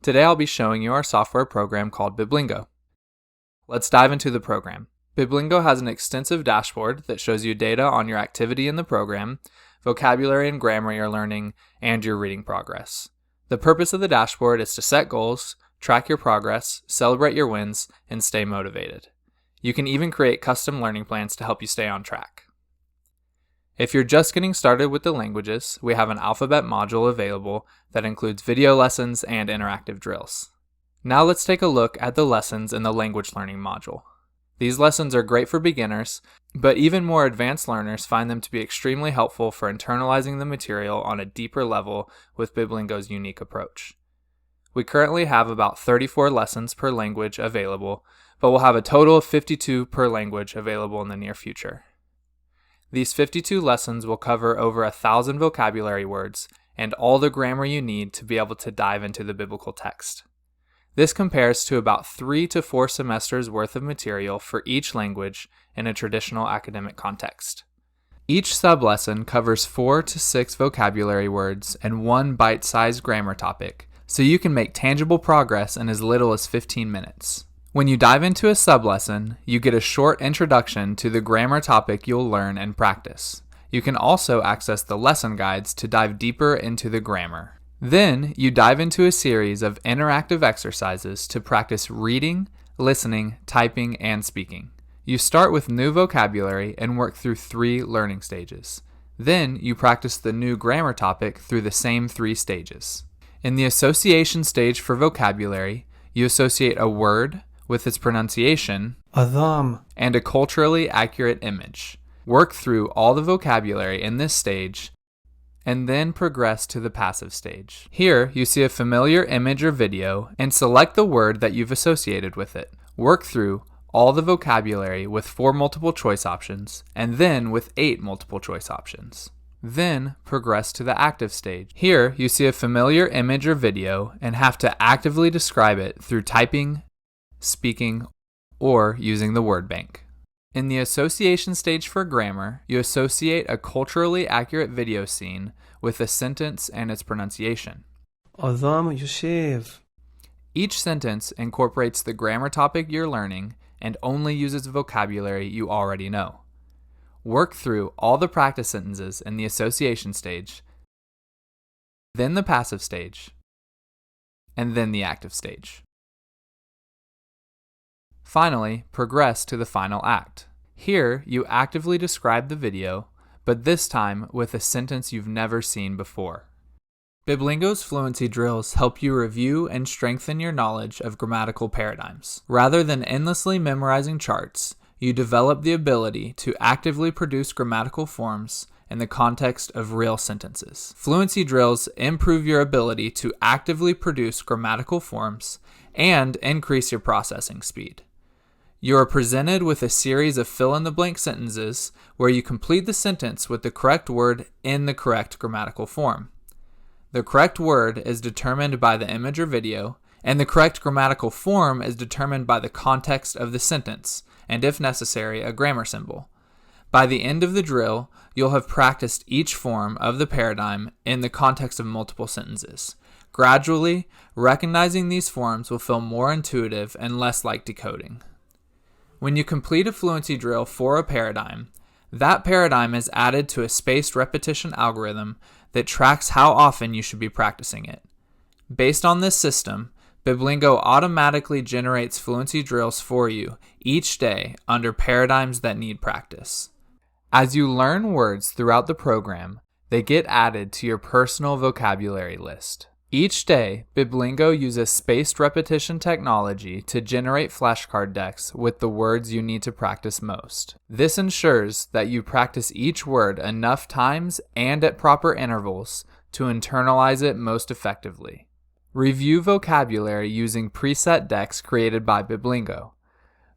Today I'll be showing you our software program called Biblingo. Let's dive into the program. Biblingo has an extensive dashboard that shows you data on your activity in the program, vocabulary and grammar you're learning, and your reading progress. The purpose of the dashboard is to set goals, track your progress, celebrate your wins, and stay motivated. You can even create custom learning plans to help you stay on track. If you're just getting started with the languages, we have an alphabet module available that includes video lessons and interactive drills. Now let's take a look at the lessons in the language learning module. These lessons are great for beginners, but even more advanced learners find them to be extremely helpful for internalizing the material on a deeper level with Biblingo's unique approach. We currently have about 34 lessons per language available, but we'll have a total of 52 per language available in the near future. These 52 lessons will cover over 1,000 vocabulary words and all the grammar you need to be able to dive into the biblical text. This compares to about 3 to 4 semesters worth of material for each language in a traditional academic context. Each sub-lesson covers 4 to 6 vocabulary words and 1 bite-sized grammar topic, so you can make tangible progress in as little as 15 minutes. When you dive into a sub-lesson, you get a short introduction to the grammar topic you'll learn and practice. You can also access the lesson guides to dive deeper into the grammar. Then, you dive into a series of interactive exercises to practice reading, listening, typing, and speaking. You start with new vocabulary and work through 3 learning stages. Then, you practice the new grammar topic through the same 3 stages. In the association stage for vocabulary, you associate a word with its pronunciation, Adam, and a culturally accurate image. Work through all the vocabulary in this stage, and then progress to the passive stage. Here, you see a familiar image or video, and select the word that you've associated with it. Work through all the vocabulary with 4 multiple choice options, and then with 8 multiple choice options. Then, progress to the active stage. Here, you see a familiar image or video, and have to actively describe it through typing, speaking, or using the word bank. In the association stage for grammar, you associate a culturally accurate video scene with a sentence and its pronunciation. Adam Yoshev. Each sentence incorporates the grammar topic you're learning and only uses vocabulary you already know. Work through all the practice sentences in the association stage, then the passive stage, and then the active stage. Finally, progress to the final act. Here, you actively describe the video, but this time with a sentence you've never seen before. Biblingo's Fluency Drills help you review and strengthen your knowledge of grammatical paradigms. Rather than endlessly memorizing charts, you develop the ability to actively produce grammatical forms in the context of real sentences. Fluency Drills improve your ability to actively produce grammatical forms and increase your processing speed. You are presented with a series of fill-in-the-blank sentences where you complete the sentence with the correct word in the correct grammatical form. The correct word is determined by the image or video, and the correct grammatical form is determined by the context of the sentence, and if necessary, a grammar symbol. By the end of the drill, you'll have practiced each form of the paradigm in the context of multiple sentences. Gradually, recognizing these forms will feel more intuitive and less like decoding. When you complete a fluency drill for a paradigm, that paradigm is added to a spaced repetition algorithm that tracks how often you should be practicing it. Based on this system, Biblingo automatically generates fluency drills for you each day under paradigms that need practice. As you learn words throughout the program, they get added to your personal vocabulary list. Each day, Biblingo uses spaced repetition technology to generate flashcard decks with the words you need to practice most. This ensures that you practice each word enough times and at proper intervals to internalize it most effectively. Review vocabulary using preset decks created by Biblingo.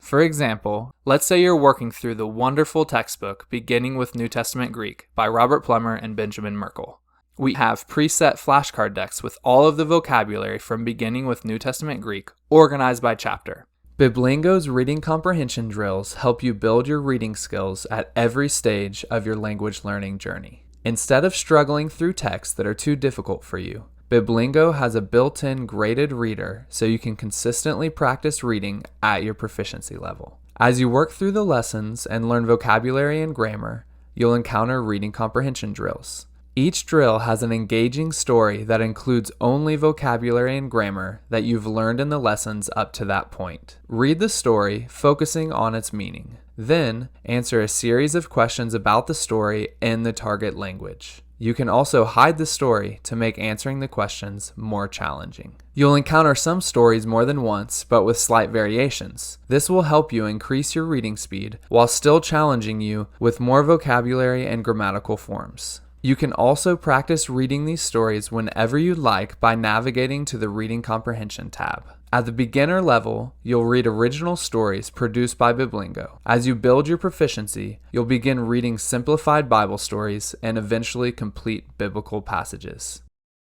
For example, let's say you're working through the wonderful textbook Beginning with New Testament Greek by Robert Plummer and Benjamin Merkle. We have preset flashcard decks with all of the vocabulary from Beginning with New Testament Greek organized by chapter. Biblingo's reading comprehension drills help you build your reading skills at every stage of your language learning journey. Instead of struggling through texts that are too difficult for you, Biblingo has a built-in graded reader so you can consistently practice reading at your proficiency level. As you work through the lessons and learn vocabulary and grammar, you'll encounter reading comprehension drills. Each drill has an engaging story that includes only vocabulary and grammar that you've learned in the lessons up to that point. Read the story, focusing on its meaning. Then, answer a series of questions about the story in the target language. You can also hide the story to make answering the questions more challenging. You'll encounter some stories more than once, but with slight variations. This will help you increase your reading speed while still challenging you with more vocabulary and grammatical forms. You can also practice reading these stories whenever you'd like by navigating to the Reading Comprehension tab. At the beginner level, you'll read original stories produced by Biblingo. As you build your proficiency, you'll begin reading simplified Bible stories and eventually complete biblical passages.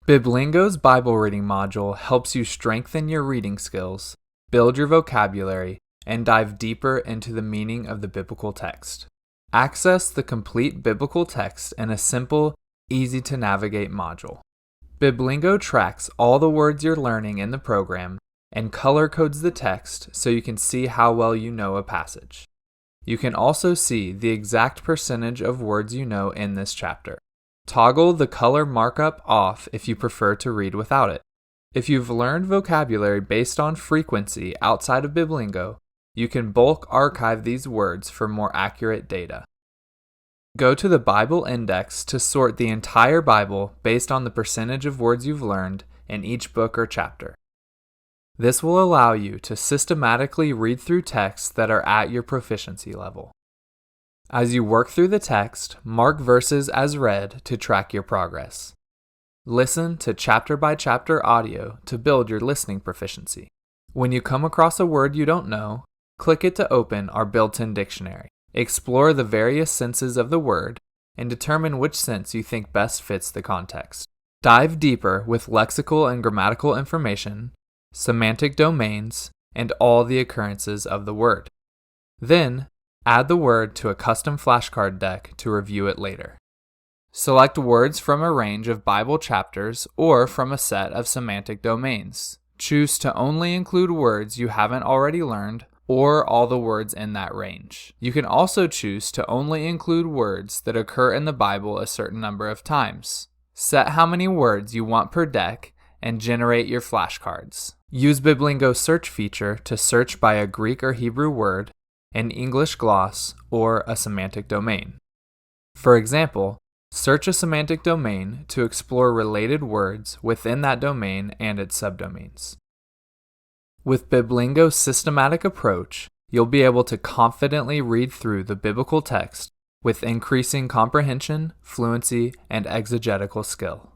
Biblingo's Bible reading module helps you strengthen your reading skills, build your vocabulary, and dive deeper into the meaning of the biblical text. Access the complete biblical text in a simple, easy-to-navigate module. Biblingo tracks all the words you're learning in the program and color codes the text so you can see how well you know a passage. You can also see the exact percentage of words you know in this chapter. Toggle the color markup off if you prefer to read without it. If you've learned vocabulary based on frequency outside of Biblingo, you can bulk archive these words for more accurate data. Go to the Bible Index to sort the entire Bible based on the percentage of words you've learned in each book or chapter. This will allow you to systematically read through texts that are at your proficiency level. As you work through the text, mark verses as read to track your progress. Listen to chapter-by-chapter audio to build your listening proficiency. When you come across a word you don't know, click it to open our built-in dictionary. Explore the various senses of the word and determine which sense you think best fits the context. Dive deeper with lexical and grammatical information, semantic domains, and all the occurrences of the word. Then, add the word to a custom flashcard deck to review it later. Select words from a range of Bible chapters or from a set of semantic domains. Choose to only include words you haven't already learned or all the words in that range. You can also choose to only include words that occur in the Bible a certain number of times. Set how many words you want per deck and generate your flashcards. Use Biblingo's search feature to search by a Greek or Hebrew word, an English gloss, or a semantic domain. For example, search a semantic domain to explore related words within that domain and its subdomains. With Biblingo's systematic approach, you'll be able to confidently read through the biblical text with increasing comprehension, fluency, and exegetical skill.